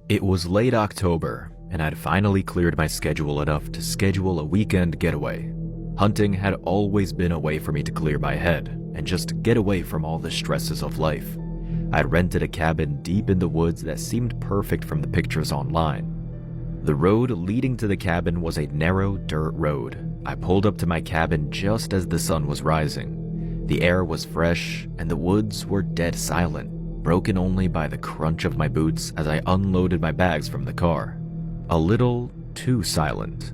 It was late October, and I'd finally cleared my schedule enough to schedule a weekend getaway. Hunting had always been a way for me to clear my head and just get away from all the stresses of life. I'd rented a cabin deep in the woods that seemed perfect from the pictures online. The road leading to the cabin was a narrow dirt road. I pulled up to my cabin just as the sun was rising. The air was fresh, and the woods were dead silent, broken only by the crunch of my boots as I unloaded my bags from the car. A little too silent.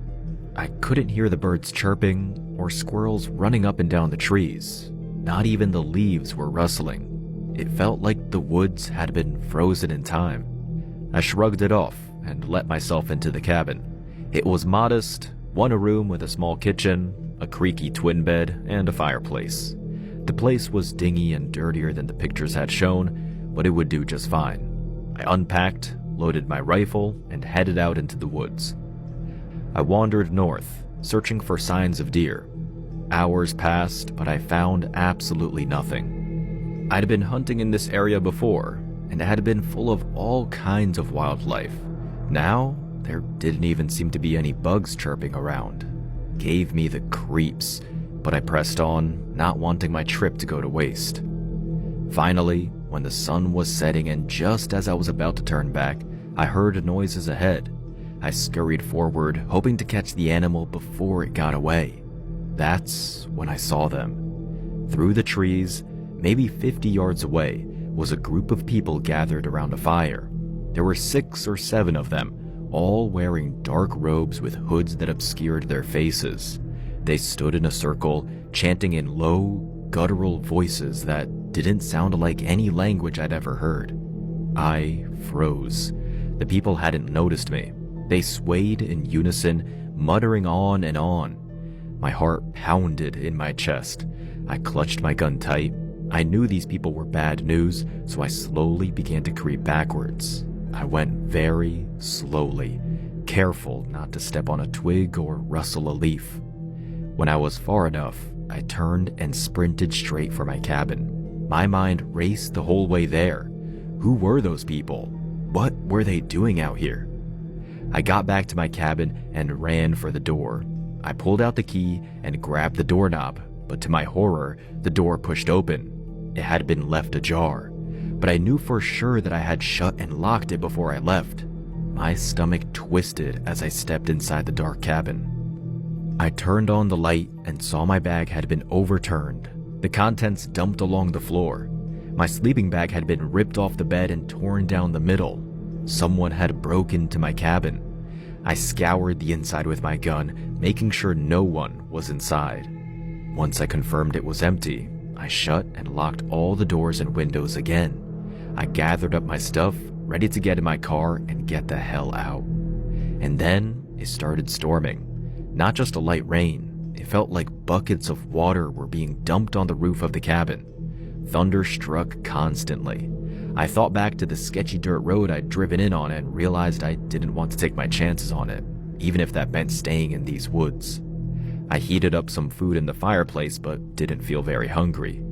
I couldn't hear the birds chirping or squirrels running up and down the trees. Not even the leaves were rustling. It felt like the woods had been frozen in time. I shrugged it off and let myself into the cabin. It was modest, one room with a small kitchen, a creaky twin bed, and a fireplace. The place was dingy and dirtier than the pictures had shown, but it would do just fine. I unpacked, loaded my rifle, and headed out into the woods. I wandered north, searching for signs of deer. Hours passed, but I found absolutely nothing. I'd been hunting in this area before, and it had been full of all kinds of wildlife. Now, there didn't even seem to be any bugs chirping around. Gave me the creeps, but I pressed on, not wanting my trip to go to waste. Finally, when the sun was setting and just as I was about to turn back, I heard noises ahead. I scurried forward, hoping to catch the animal before it got away. That's when I saw them. Through the trees, maybe 50 yards away, was a group of people gathered around a fire. There were 6 or 7 of them, all wearing dark robes with hoods that obscured their faces. They stood in a circle, chanting in low, guttural voices that didn't sound like any language I'd ever heard. I froze. The people hadn't noticed me. They swayed in unison, muttering on and on. My heart pounded in my chest. I clutched my gun tight. I knew these people were bad news, so I slowly began to creep backwards. I went very slowly, careful not to step on a twig or rustle a leaf. When I was far enough, I turned and sprinted straight for my cabin. My mind raced the whole way there. Who were those people? What were they doing out here? I got back to my cabin and ran for the door. I pulled out the key and grabbed the doorknob, but to my horror, the door pushed open. It had been left ajar, but I knew for sure that I had shut and locked it before I left. My stomach twisted as I stepped inside the dark cabin. I turned on the light and saw my bag had been overturned, the contents dumped along the floor. My sleeping bag had been ripped off the bed and torn down the middle. Someone had broken into my cabin. I scoured the inside with my gun, making sure no one was inside. Once I confirmed it was empty, I shut and locked all the doors and windows again. I gathered up my stuff, ready to get in my car and get the hell out. And then it started storming. Not just a light rain, it felt like buckets of water were being dumped on the roof of the cabin. Thunder struck constantly. I thought back to the sketchy dirt road I'd driven in on and realized I didn't want to take my chances on it, even if that meant staying in these woods. I heated up some food in the fireplace but didn't feel very hungry.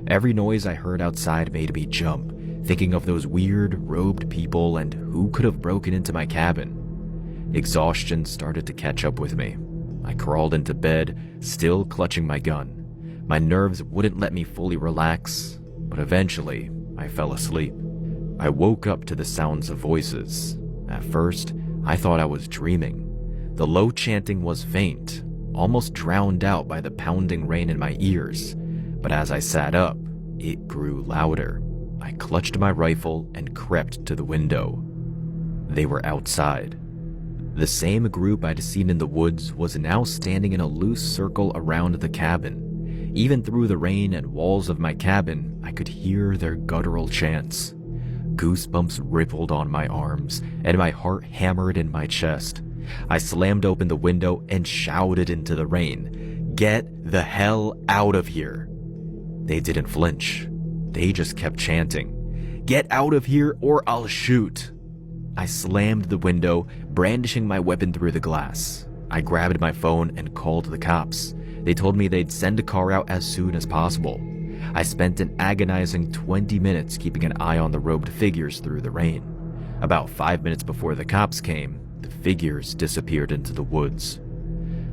Every noise I heard outside made me jump, thinking of those weird, robed people and who could have broken into my cabin. Exhaustion started to catch up with me. I crawled into bed, still clutching my gun. My nerves wouldn't let me fully relax, but eventually, I fell asleep. I woke up to the sounds of voices. At first, I thought I was dreaming. The low chanting was faint, almost drowned out by the pounding rain in my ears. But as I sat up, it grew louder. I clutched my rifle and crept to the window. They were outside. The same group I'd seen in the woods was now standing in a loose circle around the cabin. Even through the rain and walls of my cabin, I could hear their guttural chants. Goosebumps rippled on my arms, and my heart hammered in my chest. I slammed open the window and shouted into the rain, "Get the hell out of here!" They didn't flinch. They just kept chanting, "Get out of here or I'll shoot!" I slammed the window, brandishing my weapon through the glass. I grabbed my phone and called the cops. They told me they'd send a car out as soon as possible. I spent an agonizing 20 minutes keeping an eye on the robed figures through the rain. About 5 minutes before the cops came, the figures disappeared into the woods.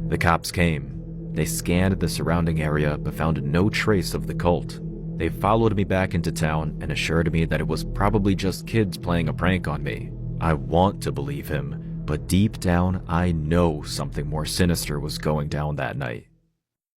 The cops came. They scanned the surrounding area but found no trace of the cult. They followed me back into town and assured me that it was probably just kids playing a prank on me. I want to believe him, but deep down I know something more sinister was going down that night.